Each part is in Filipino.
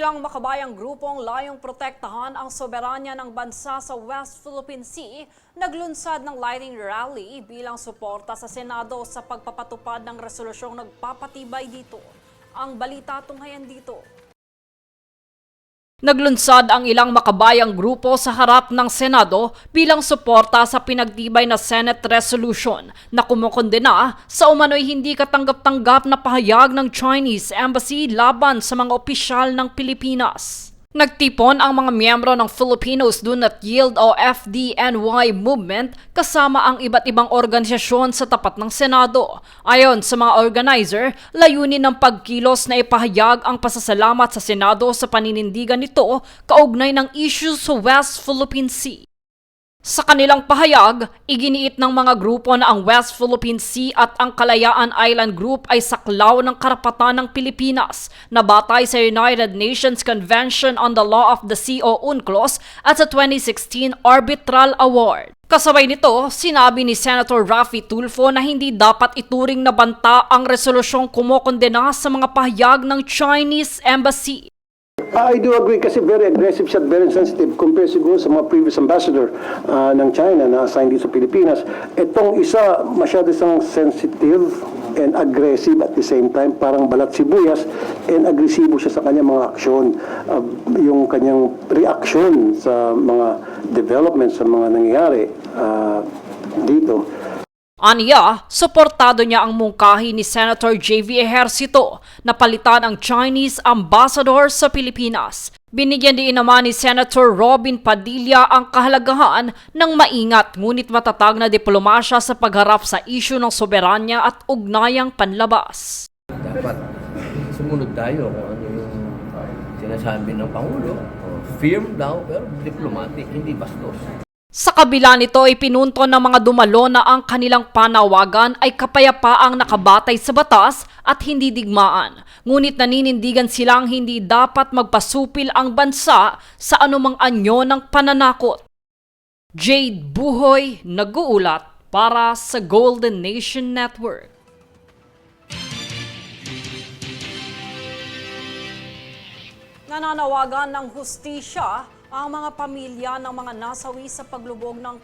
Ilang makabayang grupong layong protektahan ang soberanya ng bansa sa West Philippine Sea naglunsad ng lighting rally bilang suporta sa Senado sa pagpapatupad ng resolusyong nagpapatibay dito. Ang balita tunghayan dito. Naglunsad ang ilang makabayang grupo sa harap ng Senado bilang suporta sa pinagtibay na Senate resolution na kumukondena sa umano'y hindi katanggap-tanggap na pahayag ng Chinese Embassy laban sa mga opisyal ng Pilipinas. Nagtipon ang mga miyembro ng Filipinos Do Not Yield o FDNY movement kasama ang iba't ibang organisasyon sa tapat ng Senado. Ayon sa mga organizer, layunin ng pagkilos na ipahayag ang pasasalamat sa Senado sa paninindigan nito kaugnay ng issue sa West Philippine Sea. Sa kanilang pahayag, iginiit ng mga grupo na ang West Philippine Sea at ang Kalayaan Island Group ay saklaw ng karapatan ng Pilipinas na batay sa United Nations Convention on the Law of the Sea o UNCLOS at sa 2016 Arbitral Award. Kasabay nito, sinabi ni Senator Raffy Tulfo na hindi dapat ituring na banta ang resolusyong kumokondena sa mga pahayag ng Chinese Embassy. I do agree kasi very aggressive siya at very sensitive compared siguro sa mga previous ambassador ng China na assigned dito sa Pilipinas. Itong isa masyado siyang sensitive and aggressive at the same time, parang balat sibuyas and agresibo siya sa kanyang mga aksyon. Yung kanyang reaction sa mga developments, sa mga nangyayari dito. Aniya, suportado niya ang mungkahi ni Senator J.V. Ejercito na palitan ang Chinese ambassador sa Pilipinas. Binigyan din naman ni Senator Robin Padilla ang kahalagahan ng maingat ngunit matatag na diplomasya sa pagharap sa isyu ng soberanya at ugnayang panlabas. Dapat sumunod tayo kung ano yung sinasabi ng Pangulo. Firm daw pero diplomatic, hindi bastos. Sa kabila nito, ipinunto ng mga dumalo na ang kanilang panawagan ay kapayapaang nakabatay sa batas at hindi digmaan. Ngunit naninindigan silang hindi dapat magpasupil ang bansa sa anumang anyo ng pananakot. Jade Buhoy, nag-uulat para sa Golden Nation Network. Nananawagan ng hustisya ang mga pamilya ng mga nasawi sa paglubog ng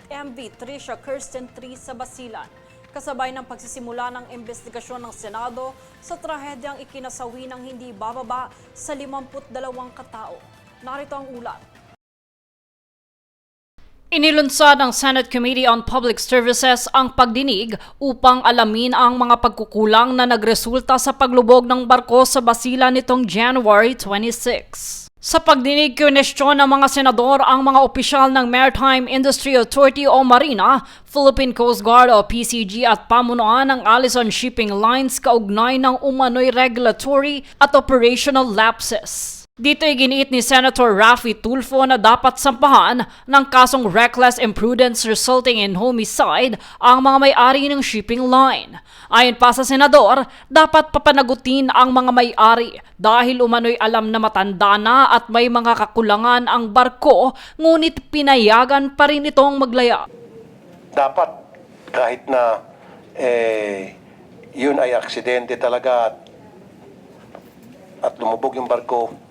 MV Tricia Kirsten 3 sa Basilan. Kasabay ng pagsisimula ng investigasyon ng Senado sa trahedyang ikinasawi ng hindi bababa sa 52 katao. Narito ang ulat. Inilunsad ng Senate Committee on Public Services ang pagdinig upang alamin ang mga pagkukulang na nagresulta sa paglubog ng barko sa Basilan nitong January 26. Sa pagdinig, kinestyon ng mga senador ang mga opisyal ng Maritime Industry Authority o Marina, Philippine Coast Guard o PCG at pamunuan ng Allison Shipping Lines kaugnay ng umano'y regulatory at operational lapses. Dito iginiit ni Senator Raffy Tulfo na dapat sampahan ng kasong reckless imprudence resulting in homicide ang mga may-ari ng shipping line. Ayon pa sa senador, dapat papanagutin ang mga may-ari dahil umano'y alam na matanda na at may mga kakulangan ang barko ngunit pinayagan pa rin itong maglaya. Dapat kahit na yun ay aksidente talaga at lumubog yung barko,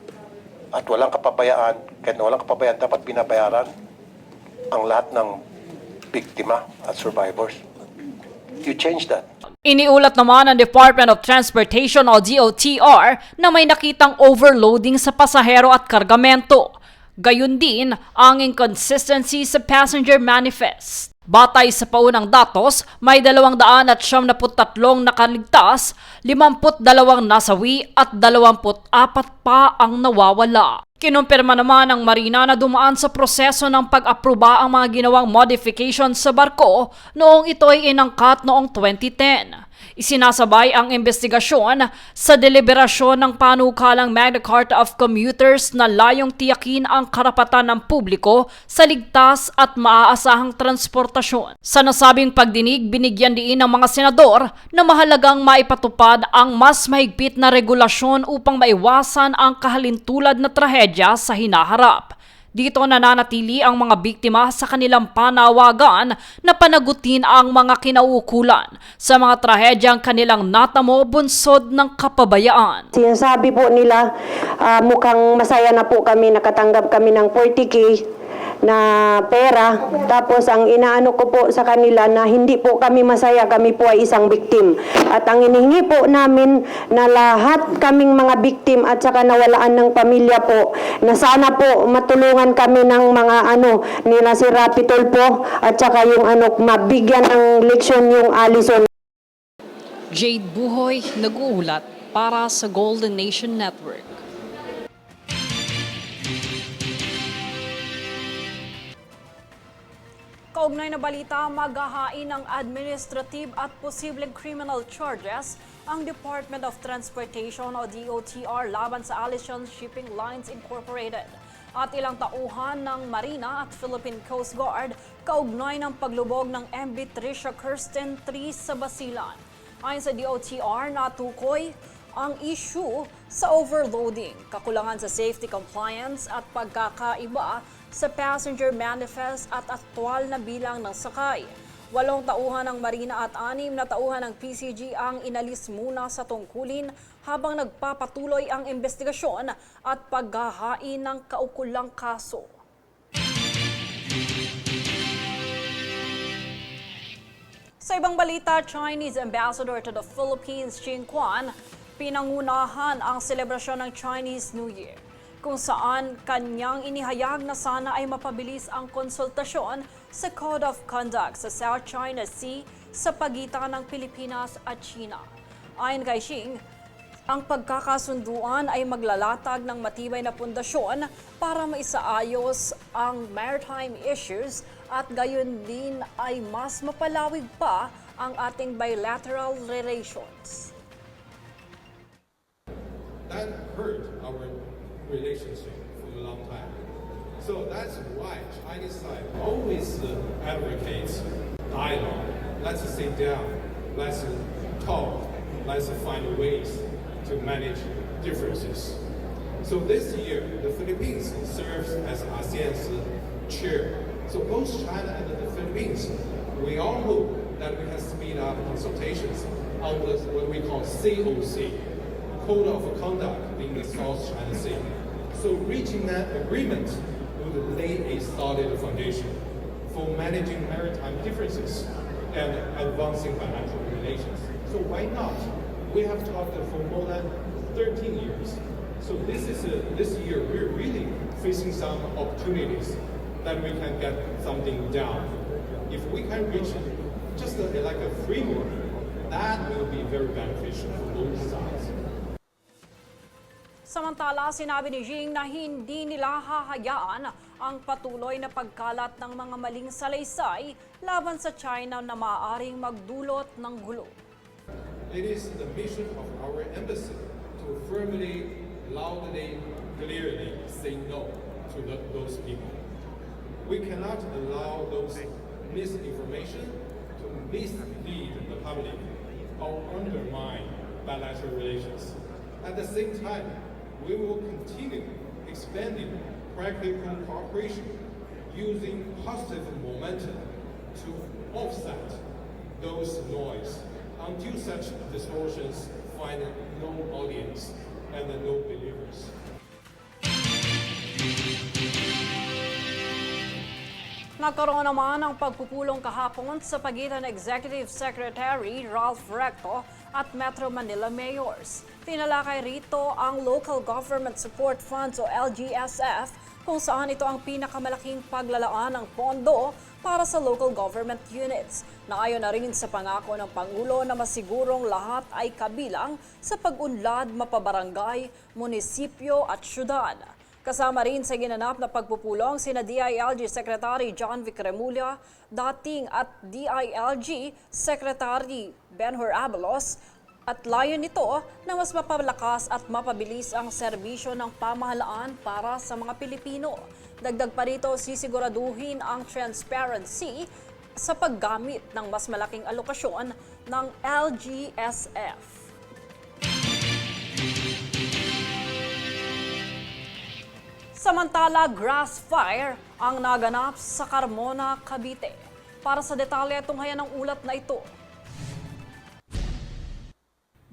at walang kapabayaan, kahit na walang kapabayaan, dapat binabayaran ang lahat ng biktima at survivors. You change that. Iniulat naman ng Department of Transportation o DOTR na may nakitang overloading sa pasahero at kargamento. Gayun din ang inconsistency sa passenger manifest. Batay sa paunang datos, may 273 nakaligtas, 52 nasawi at 24 pa ang nawawala. Kinumpirma naman ng Marina na dumaan sa proseso ng pag-aproba ang mga ginawang modifications sa barko noong ito ay inangkat noong 2010. Isinasabay ang investigasyon sa deliberasyon ng panukalang Magna Carta of Commuters na layong tiyakin ang karapatan ng publiko sa ligtas at maaasahang transportasyon. Sa nasabing pagdinig, binigyan din ng mga senador na mahalagang maipatupad ang mas mahigpit na regulasyon upang maiwasan ang kahalintulad na trahedya sa hinaharap. Dito nananatili ang mga biktima sa kanilang panawagan na panagutin ang mga kinauukulan sa mga trahedyang kanilang natamo bunsod ng kapabayaan. Sinasabi po nila, mukhang masaya na po kami, nakatanggap kami ng 40K na pera. Tapos ang inaano ko po sa kanila na hindi po kami masaya, kami po ay isang biktim. At ang inihingi po namin na lahat kaming mga biktim at saka nawalaan ng pamilya po, na sana po matulungan kami ng mga nila si Rapi Tulfo at saka yung mabigyan ng leksyon yung Allison. Jade Buhoy, nag-uulat para sa Golden Nation Network. Kaugnay na balita, maghahain ng administrative at posibleng criminal charges ang Department of Transportation o DOTR laban sa Allison Shipping Lines Incorporated at ilang tauhan ng Marina at Philippine Coast Guard kaugnay ng paglubog ng MV Tricia Kirsten 3 sa Basilan. Ayon sa DOTR, natukoy ang issue sa overloading, kakulangan sa safety compliance at pagkakaiba sa passenger manifest at aktwal na bilang ng sakay. 8 tauhan ng Marina at 6 na tauhan ng PCG ang inalis muna sa tungkulin habang nagpapatuloy ang investigasyon at paghahain ng kaukulang kaso. Sa ibang balita, Chinese Ambassador to the Philippines, Ching Quan, pinangunahan ang selebrasyon ng Chinese New Year, kung saan kanyang inihayag na sana ay mapabilis ang konsultasyon sa Code of Conduct sa South China Sea sa pagitan ng Pilipinas at China. Ayon kay Xing, ang pagkakasunduan ay maglalatag ng matibay na pundasyon para maisaayos ang maritime issues at gayon din ay mas mapalawig pa ang ating bilateral relations. That hurt our relationship for a long time. So that's why Chinese side always advocates dialogue. Let's sit down, let's talk, let's find ways to manage differences. So this year, the Philippines serves as ASEAN's chair. So both China and the Philippines, we all hope that we can speed up consultations on what we call COC, Code of Conduct in the South China Sea. So reaching that agreement would lay a solid foundation for managing maritime differences and advancing bilateral relations. So why not? We have talked for more than 13 years. So this year we're really facing some opportunities that we can get something done. If we can reach just like a framework, that will be very beneficial for both sides. Samantala, sinabi ni Xing na hindi nila hahayaan ang patuloy na pagkalat ng mga maling salaysay laban sa China na maaaring magdulot ng gulo. It is the mission of our embassy to firmly, loudly, clearly say no to those people. We cannot allow those misinformation to mislead the public or undermine bilateral relations. At the same time, we will continue expanding practical cooperation using positive momentum to offset those noise until such distortions find no audience and no believers. Nagkaroon naman ng pagpupulong kahapon sa pagitan ng Executive Secretary Ralph Recto at Metro Manila Mayors. Tinalakay rito ang Local Government Support Funds o LGSF kung saan ito ang pinakamalaking paglalaan ng pondo para sa local government units. Naayon na rin sa pangako ng Pangulo na masigurong lahat ay kabilang sa pag-unlad mapabarangay, munisipyo at syudad. Kasama rin sa ginanap na pagpupulong sina DILG Secretary John Vic Remulla, dating at DILG Secretary Benhur Abalos, at layon nito na mas mapalakas at mapabilis ang serbisyo ng pamahalaan para sa mga Pilipino. Dagdag pa rito, sisiguraduhin ang transparency sa paggamit ng mas malaking alokasyon ng LGSF. Samantala, grass fire ang naganap sa Carmona, Cavite. Para sa detalye, tunghayan ng ulat na ito.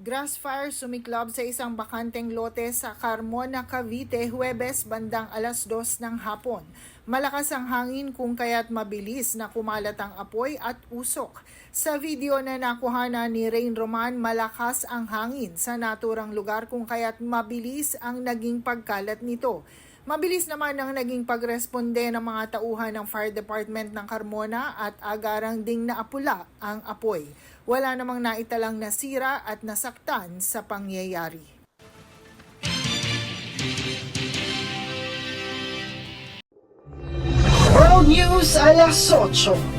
Grass fire sumiklab sa isang bakanteng lote sa Carmona, Cavite, Huwebes bandang 2:00 ng hapon. Malakas ang hangin kung kaya't mabilis na kumalat ang apoy at usok. Sa video na nakuha ni Rain Roman, malakas ang hangin sa naturang lugar kung kaya't mabilis ang naging pagkalat nito. Mabilis naman ang naging pagresponde ng mga tauhan ng Fire Department ng Carmona at agarang ding naapula ang apoy. Wala namang naitalang nasira at nasaktan sa pangyayari. World News alas 8.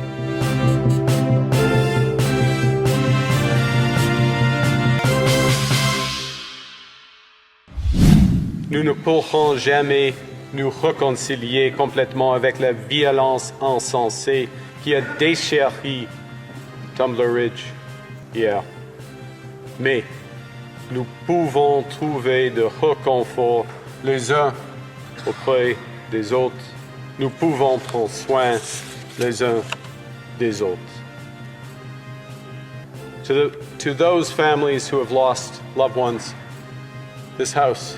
Nous ne pourrons jamais nous réconcilier complètement avec la violence insensée qui a déchiré Tumbler Ridge hier. Mais nous pouvons trouver de réconfort les uns auprès des autres. Nous pouvons prendre soin les uns des autres. To those families who have lost loved ones, this house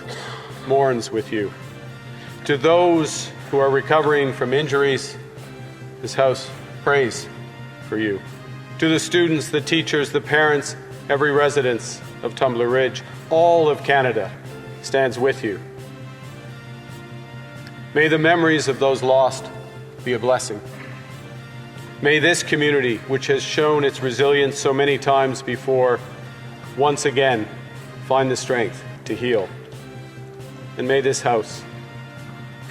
mourns with you. To those who are recovering from injuries, this house prays for you. To the students, the teachers, the parents, every resident of Tumbler Ridge, all of Canada stands with you. May the memories of those lost be a blessing. May this community, which has shown its resilience so many times before, once again find the strength to heal. And may this house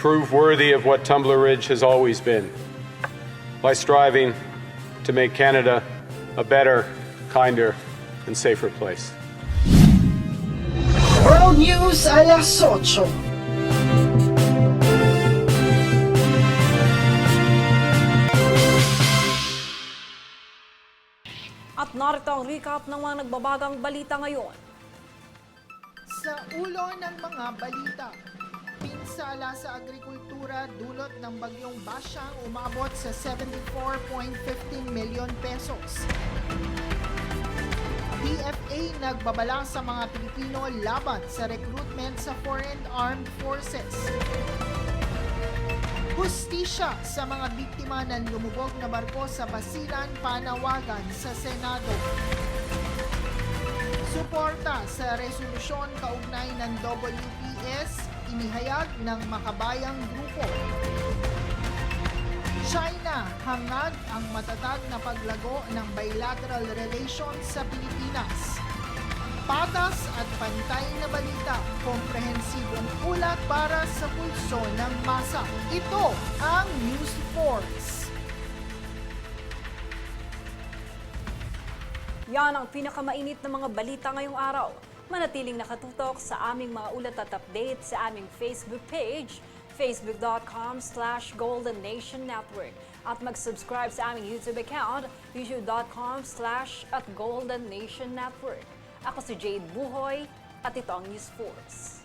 prove worthy of what Tumbler Ridge has always been, by striving to make Canada a better, kinder, and safer place. World News alas 8. At narito ang recap ng mga nagbabagang balita ngayon. Sa ulo ng mga balita, pinsala sa agrikultura dulot ng bagyong Basyang umabot sa 74.15 million pesos. DFA nagbabala sa mga Pilipino laban sa recruitment sa Foreign Armed Forces. Hustisya sa mga biktima ng lumubog na barko sa Basilan, panawagan sa Senado. Suporta sa resolusyon kaugnay ng WPS, inihayag ng makabayang grupo. China, hangad ang matatag na paglago ng bilateral relations sa Pilipinas. Patas at pantay na balita, komprehensibong ulat para sa pulso ng masa. Ito ang News Force. Yan ang pinakamainit na mga balita ngayong araw. Manatiling nakatutok sa aming mga ulat at update sa aming Facebook page, facebook.com/Golden Nation Network. At mag-subscribe sa aming YouTube account, youtube.com/@Golden Nation Network. Ako si Jade Buhoy at ito ang News Force.